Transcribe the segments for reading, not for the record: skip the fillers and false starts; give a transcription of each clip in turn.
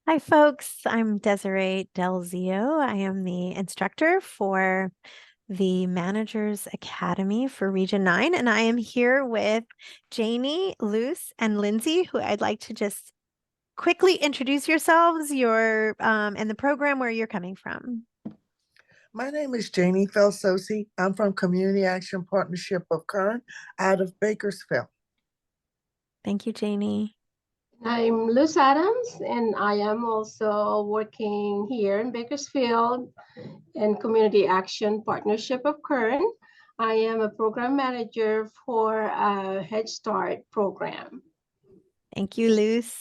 Hi, folks. I'm Desiree Delzio. I am the instructor for the Managers Academy for Region 9, and I am here with Janie, Luce, and Lindsay, who I'd like to just quickly introduce yourselves, and the program where you're coming from. My name is Janie Felsosi. I'm from Community Action Partnership of Kern out of Bakersfield. Thank you, Janie. I'm Luz Adams, and I am also working here in Bakersfield in Community Action Partnership of Kern. I am a program manager for a Head Start program. Thank you, Luce.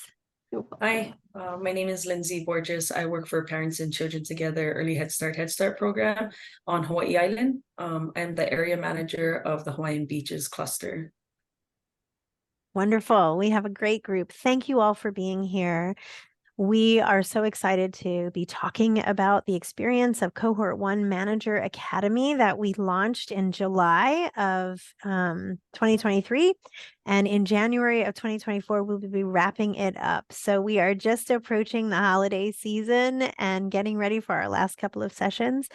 Hi, my name is Lindsay Borges. I work for Parents and Children Together Early Head Start program on Hawaii Island. I'm the area manager of the Hawaiian Beaches cluster. Wonderful. We have a great group. Thank you all for being here. We are so excited to be talking about the experience of Cohort 1 Manager Academy that we launched in July of 2023. And in January of 2024, we'll be wrapping it up. So we are just approaching the holiday season and getting ready for our last couple of sessions.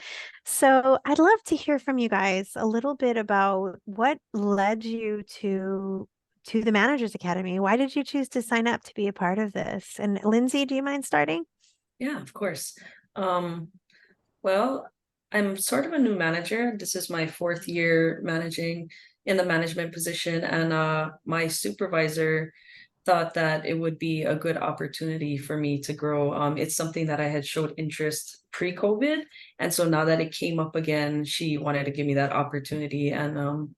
So I'd love to hear from you guys a little bit about what led you to the Managers Academy. Why did you choose to sign up to be a part of this? And Lindsay, do you mind starting? Yeah, of course. Well, I'm sort of a new manager. This is my 4th year managing in the management position, and my supervisor thought that it would be a good opportunity for me to grow. It's something that I had showed interest pre-COVID, and so now that it came up again, she wanted to give me that opportunity, and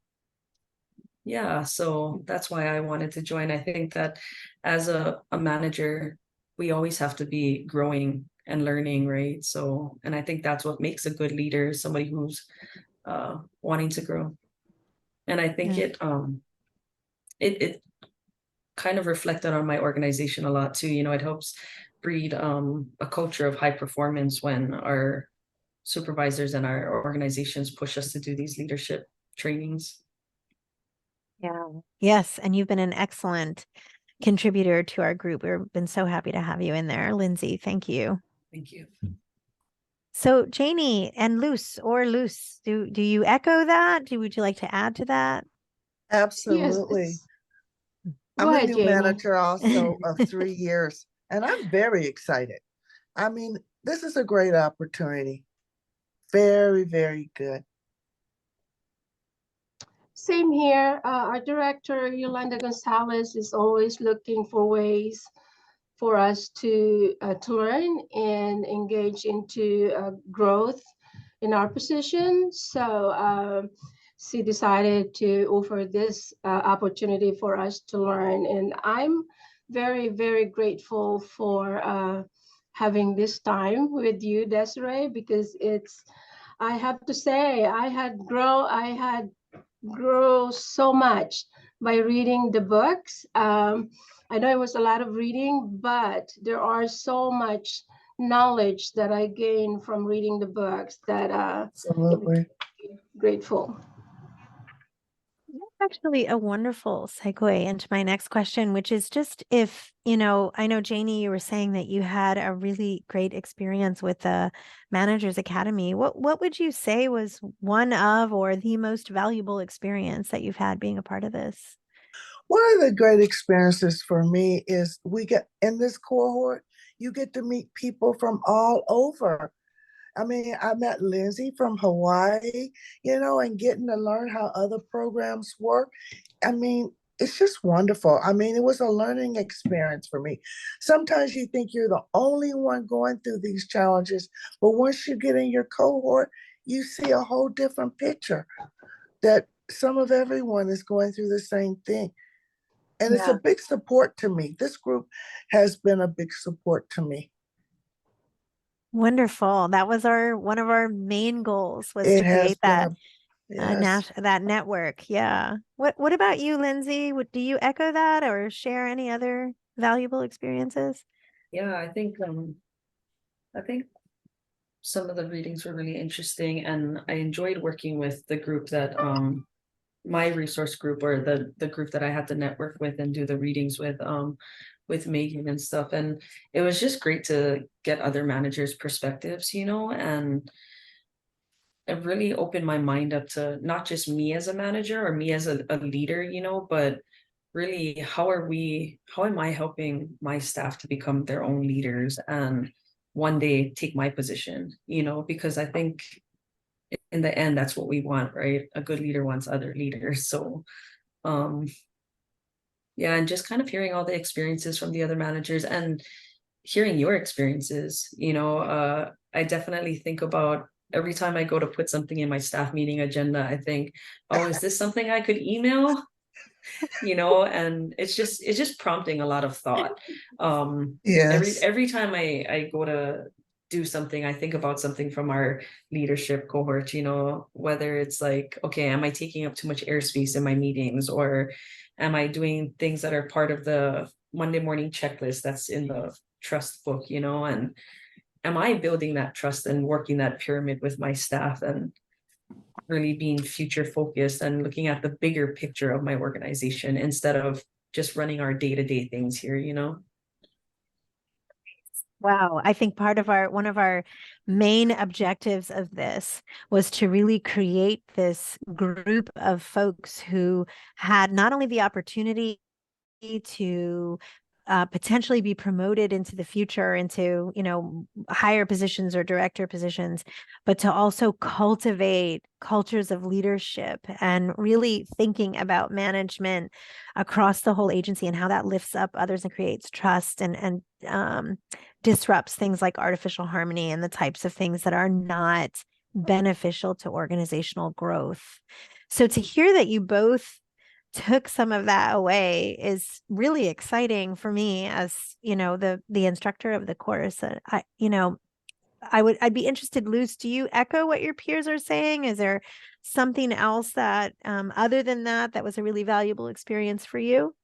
yeah, so that's why I wanted to join. I think that as a manager, we always have to be growing and learning, right? So, and I think that's what makes a good leader, somebody who's wanting to grow. And I think Yeah. it kind of reflected on my organization a lot too. You know, it helps breed a culture of high performance when our supervisors and our organizations push us to do these leadership trainings. Yeah. Yes. And you've been an excellent contributor to our group. We've been so happy to have you in there. Lindsay, thank you. Thank you. So Janie and Luce, do you echo that? Would you like to add to that? Yes, Absolutely. go I'm a ahead, new Jamie. manager also of 3 years, and I'm very excited. I mean, this is a great opportunity. Very, very good. Same here. Our director, Yolanda Gonzalez, is always looking for ways for us to learn and engage into growth in our position. So she decided to offer this opportunity for us to learn. And I'm very, very grateful for having this time with you, Desiree, because I have to say, I had grow so much by reading the books. I know it was a lot of reading, but there are so much knowledge that I gained from reading the books that Absolutely. grateful. That's actually a wonderful segue into my next question, which is just if, I know Janie, you were saying that you had a really great experience with the Managers Academy. What would you say was one of or the most valuable experience that you've had being a part of this? One of the great experiences for me is we get in this cohort, you get to meet people from all over. I mean, I met Lindsay from Hawaii, and getting to learn how other programs work. I mean, it's just wonderful. I mean, it was a learning experience for me. Sometimes you think you're the only one going through these challenges, but once you get in your cohort, you see a whole different picture that some of everyone is going through the same thing. And it's a Yeah. big support to me. This group has been a big support to me. Wonderful. That was one of our main goals was It to has create been that yes. that network. Yeah. What about you, Lindsay? Do you echo that or share any other valuable experiences? Yeah, I think some of the readings were really interesting, and I enjoyed working with the group that my resource group, or the group that I had to network with and do the readings with Megan and stuff. And it was just great to get other managers' perspectives, and it really opened my mind up to not just me as a manager or me as a leader, but really how am I helping my staff to become their own leaders and one day take my position, because I think in the end, that's what we want, right? A good leader wants other leaders. So, um, yeah, and just kind of hearing all the experiences from the other managers and hearing your experiences, I definitely think about every time I go to put something in my staff meeting agenda, I think, oh, is this something I could email? And it's just prompting a lot of thought. Yes. Every time I go to do something, I think about something from our leadership cohort, whether it's like, okay, am I taking up too much airspace in my meetings, or am I doing things that are part of the Monday morning checklist that's in the trust book, and am I building that trust and working that pyramid with my staff and really being future focused and looking at the bigger picture of my organization instead of just running our day-to-day things here. Wow. I think one of our main objectives of this was to really create this group of folks who had not only the opportunity to potentially be promoted into the future into higher positions or director positions, but to also cultivate cultures of leadership and really thinking about management across the whole agency and how that lifts up others and creates trust and disrupts things like artificial harmony and the types of things that are not beneficial to organizational growth. So to hear that you both took some of that away is really exciting for me as the instructor of the course. I'd be interested, Luz, do you echo what your peers are saying? Is there something else that other than that was a really valuable experience for you?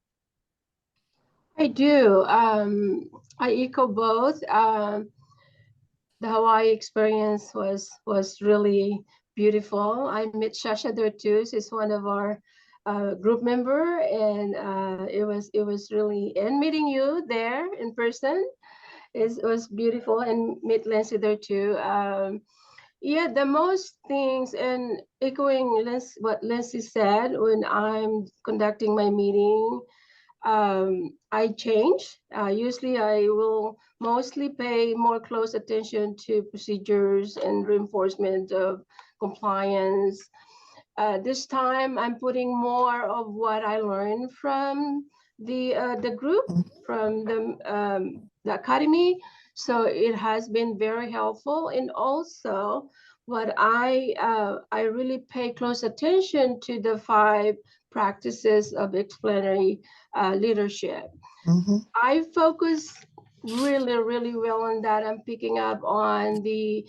I do. I echo both. The Hawaii experience was really beautiful. I met Shasha there too. She's one of our group member, and it was really, and meeting you there in person was beautiful, and meet Lindsay there too. Yeah, the most things, and echoing what Lindsay said, when I'm conducting my meeting, I change. Usually I will mostly pay more close attention to procedures and reinforcement of compliance. This time I'm putting more of what I learned from the group, from the academy. So it has been very helpful. And also what I really pay close attention to the 5 practices of explanatory leadership. Mm-hmm. I focus really, really well on that. I'm picking up on the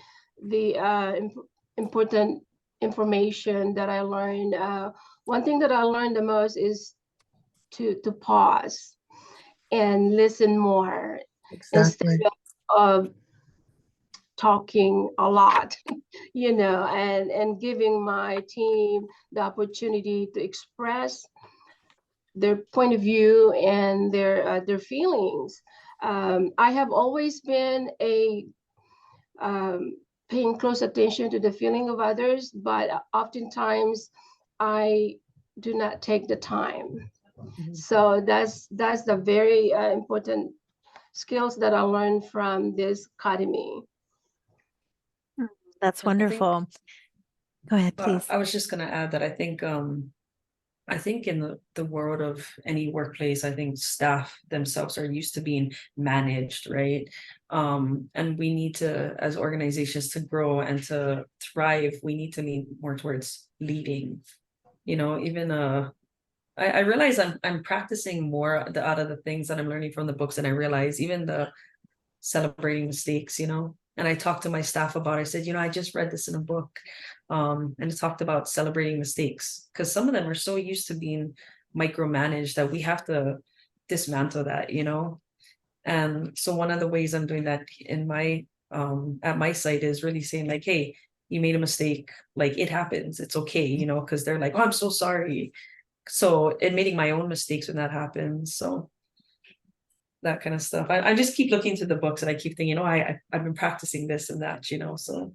important information that I learned. One thing that I learned the most is to pause and listen more instead Exactly. of talking a lot, and giving my team the opportunity to express their point of view and their feelings. I have always been paying close attention to the feeling of others, but oftentimes I do not take the time. Mhm. So that's the very important skills that I learned from this academy. That's And I think wonderful. Go ahead, please. I was just gonna add that I think in the world of any workplace, I think staff themselves are used to being managed, right? And we need to, as organizations, to grow and to thrive, we need to lean more towards leading. Even I realize I'm practicing more out of the things that I'm learning from the books, and I realize even the celebrating mistakes. And I talked to my staff about it. I said, I just read this in a book. And it talked about celebrating mistakes, because some of them are so used to being micromanaged that we have to dismantle that. And so one of the ways I'm doing that in my at my site is really saying like, hey, you made a mistake, like it happens, it's okay, you know, because they're like, oh, I'm so sorry. So admitting my own mistakes when that happens. So that kind of stuff. I just keep looking to the books and I keep thinking, oh, I've been practicing this and that, you know. So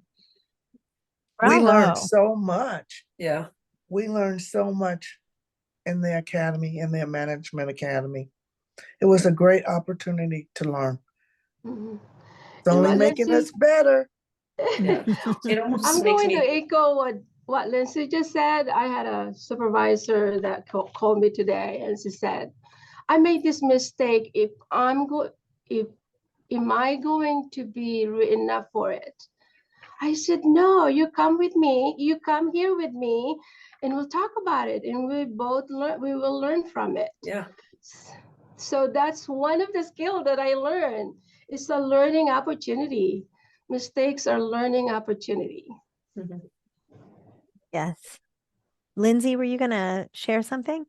We learned Bravo. so much. yeah. We learned so much in the academy, in their management academy. It was a great opportunity to learn. Mhm. It's You know only what, making Lindsay? us better. Yeah. It almost I'm makes going to me echo what Lindsay just said. I had a supervisor that called me today, and she said, "I made this mistake. If am I going to be written up for it?" I said, "No. You come with me. You come here with me, and we'll talk about it, and we both learn. We will learn from it." yeah. So that's one of the skills that I learned. It's a learning opportunity. Mistakes are learning opportunity. Mhm. Yes. Lindsay, were you going to share something?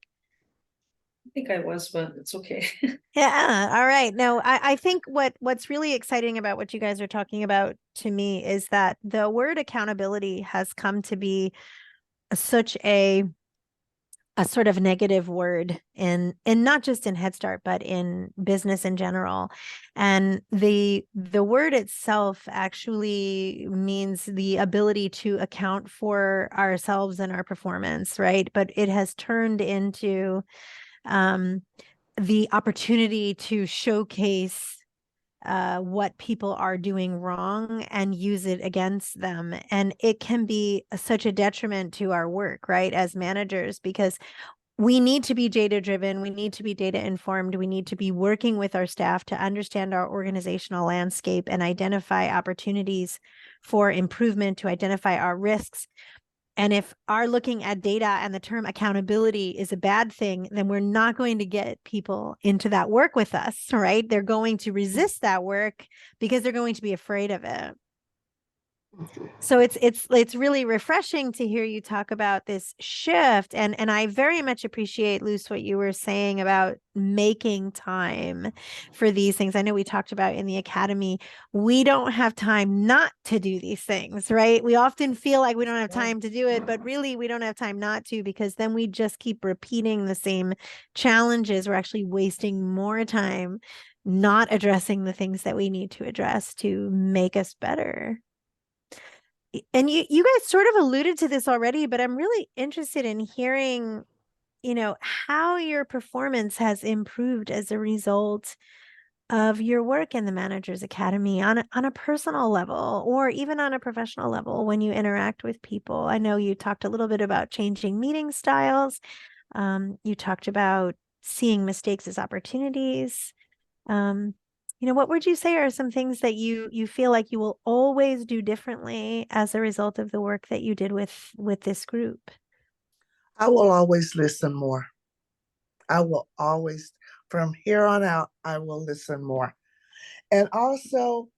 I think I was, but it's okay. Yeah. All right. No, I think what's really exciting about what you guys are talking about to me is that the word accountability has come to be such a sort of negative word in not just in Head Start, but in business in general. And the word itself actually means the ability to account for ourselves and our performance, right? But it has turned into the opportunity to showcase what people are doing wrong and use it against them. And it can be such a detriment to our work, right, as managers, because we need to be data driven. We need to be data informed. We need to be working with our staff to understand our organizational landscape and identify opportunities for improvement, to identify our risks. And if our looking at data and the term accountability is a bad thing, then we're not going to get people into that work with us, right? They're going to resist that work because they're going to be afraid of it. So it's really refreshing to hear you talk about this shift, and I very much appreciate, Luce, what you were saying about making time for these things. I know we talked about in the academy, we don't have time not to do these things, right? We often feel like we don't have time to do it, but really we don't have time not to, because then we just keep repeating the same challenges. We're actually wasting more time not addressing the things that we need to address to make us better. And you guys sort of alluded to this already, but I'm really interested in hearing, how your performance has improved as a result of your work in the Managers Academy on a personal level, or even on a professional level when you interact with people. I know you talked a little bit about changing meeting styles. You talked about seeing mistakes as opportunities. Um, what would you say are some things that you feel like you will always do differently as a result of the work that you did with this group? I will always listen more. I will always, from here on out, I will listen more. And also,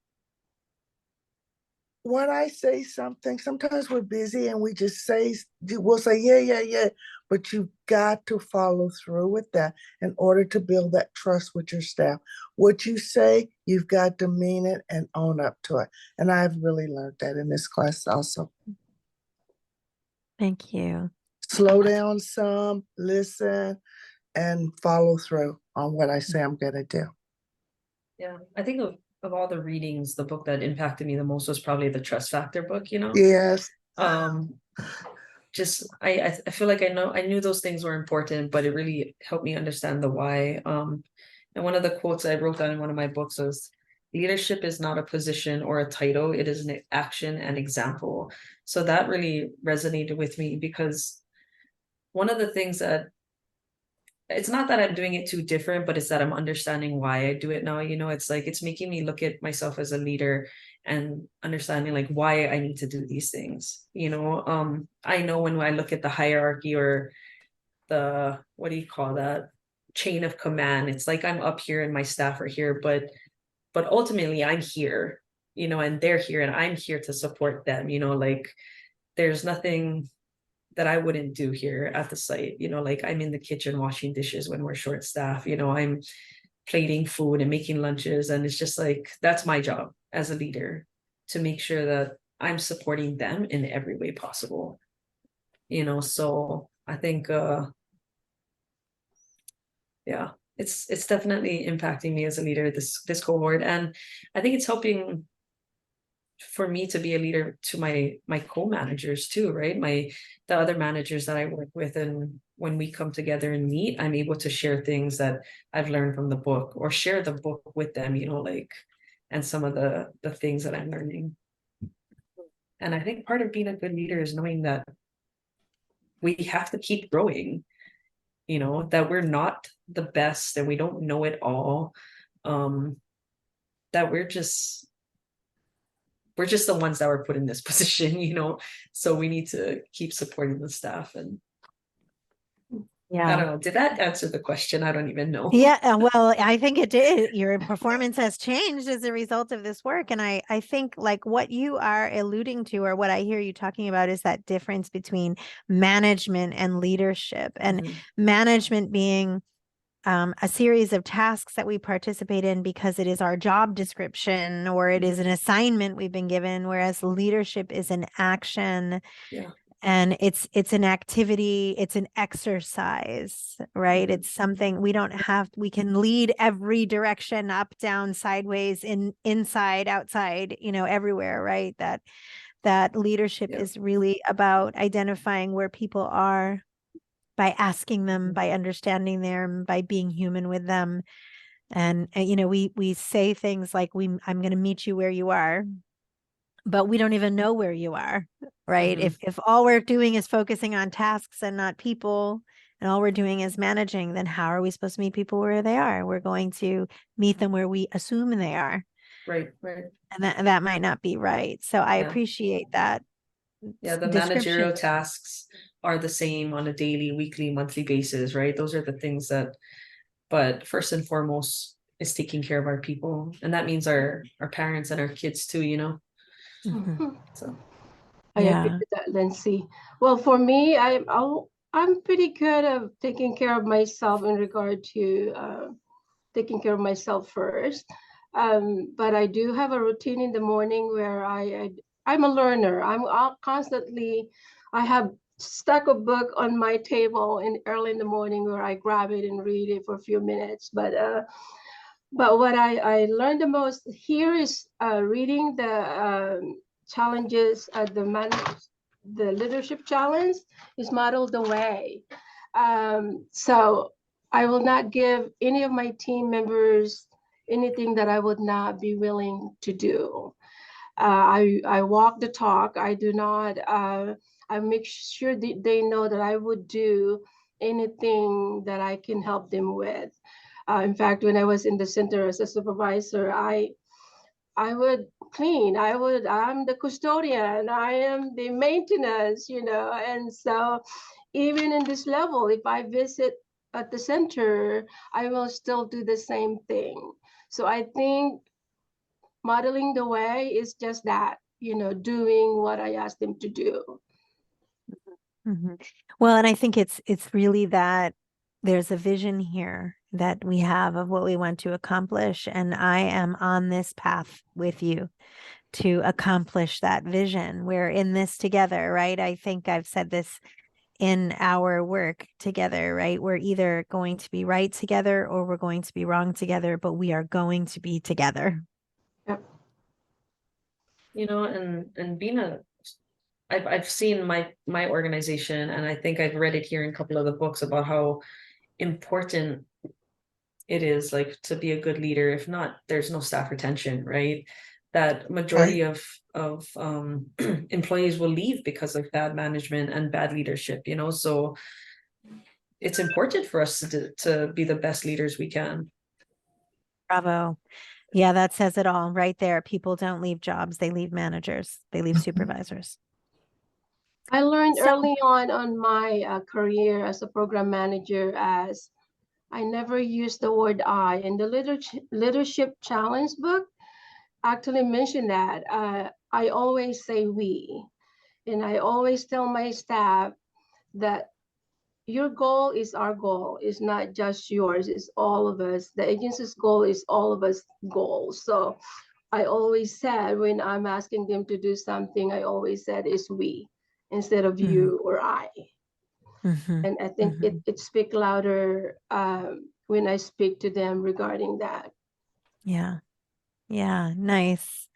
when I say something, sometimes we're busy and we'll say, yeah, yeah, yeah. But you've got to follow through with that in order to build that trust with your staff. What you say, you've got to mean it and own up to it. And I've really learned that in this class also. Thank you. Slow down some, listen, and follow through on what I say I'm going to do. Yeah. I think of all the readings, the book that impacted me the most was probably the Trust Factor book, Yes. Just I feel like I knew those things were important, but it really helped me understand the why. And one of the quotes I wrote down in one of my books was, leadership is not a position or a title, it is an action and example. So that really resonated with me, because one of the things that, it's not that I'm doing it too different, but it's that I'm understanding why I do it now. It's like, it's making me look at myself as a leader and understanding like why I need to do these things. I know when I look at the hierarchy, or the, what do you call that? Chain of command. It's like I'm up here and my staff are here, but ultimately I'm here, and they're here and I'm here to support them. Like there's nothing that I wouldn't do here at the site. Like I'm in the kitchen washing dishes when we're short staffed. I'm plating food and making lunches. And it's just like, that's my job as a leader, to make sure that I'm supporting them in every way possible. So I think yeah, it's definitely impacting me as a leader, this cohort. And I think it's helping for me to be a leader to my co-managers too, right? The other managers that I work with, and when we come together and meet, I'm able to share things that I've learned from the book, or share the book with them, and some of the things that I'm learning. And I think part of being a good leader is knowing that we have to keep growing, that we're not the best and we don't know it all. That we're just the ones that were put in this position, so we need to keep supporting the staff. And I don't know, did that answer the question? I don't even know. Yeah, well, I think it did. Your performance has changed as a result of this work. And I think like what you are alluding to, or what I hear you talking about, is that difference between management and leadership. And management being a series of tasks that we participate in because it is our job description, or it is an assignment we've been given, whereas leadership is an action. Yeah. And it's an activity, it's an exercise, right? It's something we can lead every direction, up, down, sideways, inside, outside, everywhere, right? That leadership is really about identifying where people are, by asking them, by understanding them, by being human with them. And we say things like, I'm going to meet you where you are, but we don't even know where you are, right? If all we're doing is focusing on tasks and not people, and all we're doing is managing, then how are we supposed to meet people where they are? We're going to meet them where we assume they are. Right. And that might not be right. So I appreciate that. Yeah, the managerial tasks are the same on a daily, weekly, monthly basis, right? Those are the things but first and foremost is taking care of our people. And that means our parents and our kids too, So I agree with that, Lindsay. Well, for me, I'm pretty good at taking care of myself in regard to taking care of myself first. But I do have a routine in the morning where I'm a learner. I'll constantly, I have stack of book on my table early in the morning where I grab it and read it for a few minutes. But what I learned the most here is reading the challenges, the leadership challenge is modeled the way. So I will not give any of my team members anything that I would not be willing to do. I walk the talk. I do not. I make sure that they know that I would do anything that I can help them with. In fact, when I was in the center as a supervisor, I would clean. I'm the custodian. I am the maintenance, and so even in this level, if I visit at the center, I will still do the same thing. So I think modeling the way is just that, doing what I asked them to do. Well, and I think it's really that there's a vision here that we have of what we want to accomplish. And I am on this path with you to accomplish that vision. We're in this together, right? I think I've said this in our work together, right? We're either going to be right together or we're going to be wrong together, but we are going to be together. Yep. And being I've seen my organization, and I think I've read it here in a couple of the books about how important it is, like, to be a good leader. If not, there's no staff retention, right? That majority of employees will leave because of bad management and bad leadership, so it's important for us to be the best leaders we can. Bravo. Yeah, that says it all right there. People don't leave jobs, they leave managers, they leave supervisors. I learned early on my career as a program manager, as I never used the word I. In the leadership challenge book, actually mentioned that I always say we, and I always tell my staff that your goal is our goal. It's not just yours. It's all of us. The agency's goal is all of us goals. So I always said when I'm asking them to do something, I always said is we instead of you or I. Mhm. And I think it speaks louder when I speak to them regarding that. Yeah. Yeah. Nice.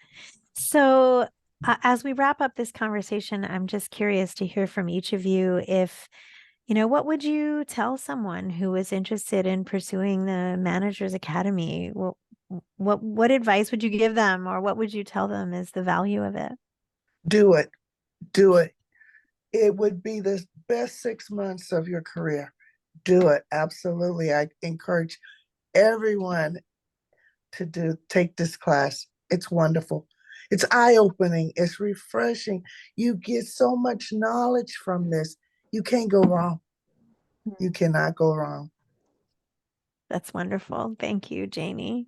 So, as we wrap up this conversation, I'm just curious to hear from each of you if, what would you tell someone who is interested in pursuing the Managers Academy? What advice would you give them, or what would you tell them is the value of it? Do it. Do it. It would be the best 6 months of your career. Do it. Absolutely. I encourage everyone to take this class. It's wonderful. It's eye-opening. It's refreshing. You get so much knowledge from this. You can't go wrong. You cannot go wrong. That's wonderful. Thank you, Janie.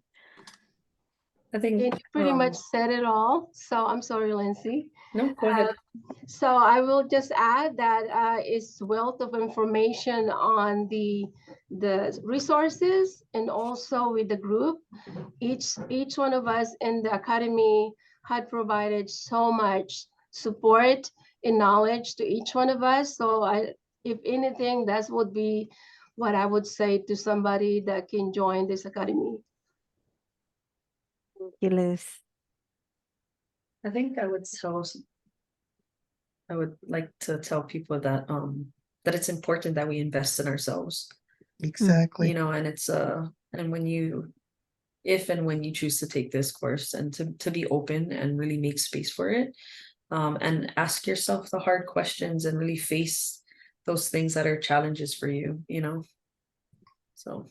I And think, you pretty much said it all. So I'm sorry, Lindsay. no, go ahead. So I will just add that it's wealth of information on the resources and also with the group. Each one of us in the academy had provided so much support and knowledge to each one of us. So if anything, that would be what I would say to somebody that can join this academy. Thank you, Luz. I think I would like to tell people that it's important that we invest in ourselves. Exactly. And it's and when you if and when you choose to take this course, and to be open and really make space for it, and ask yourself the hard questions and really face those things that are challenges for you, so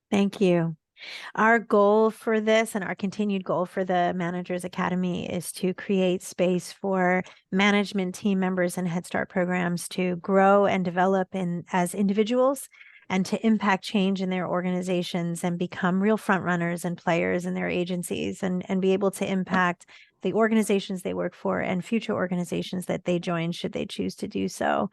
Thank you. Our goal for this and our continued goal for the Managers Academy is to create space for management team members and Head Start programs to grow and develop as individuals and to impact change in their organizations and become real front runners and players in their agencies and be able to impact the organizations they work for and future organizations that they join should they choose to do so.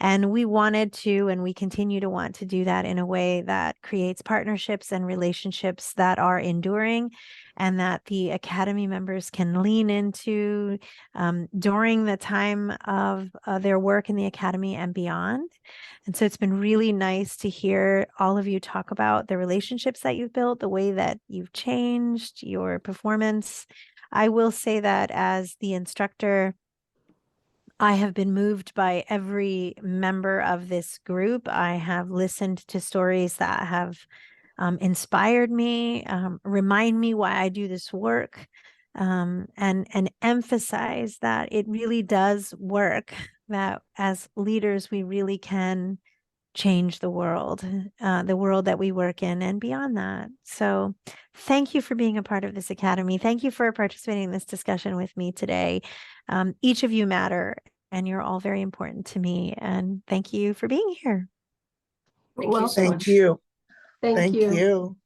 And we wanted to, and we continue to want to do that in a way that creates partnerships and relationships that are enduring and that the Academy members can lean into during the time of their work in the Academy and beyond. And so it's been really nice to hear all of you talk about the relationships that you've built, the way that you've changed your performance. I will say that as the instructor, I have been moved by every member of this group. I have listened to stories that have inspired me, remind me why I do this work, and emphasize that it really does work, that as leaders, we really can change the world that we work in and beyond that. So thank you for being a part of this academy. Thank you for participating in this discussion with me today. Each of you matter and you're all very important to me. And thank you for being here. thank you so Welcome. Thank much. you. Thank Thank you. you.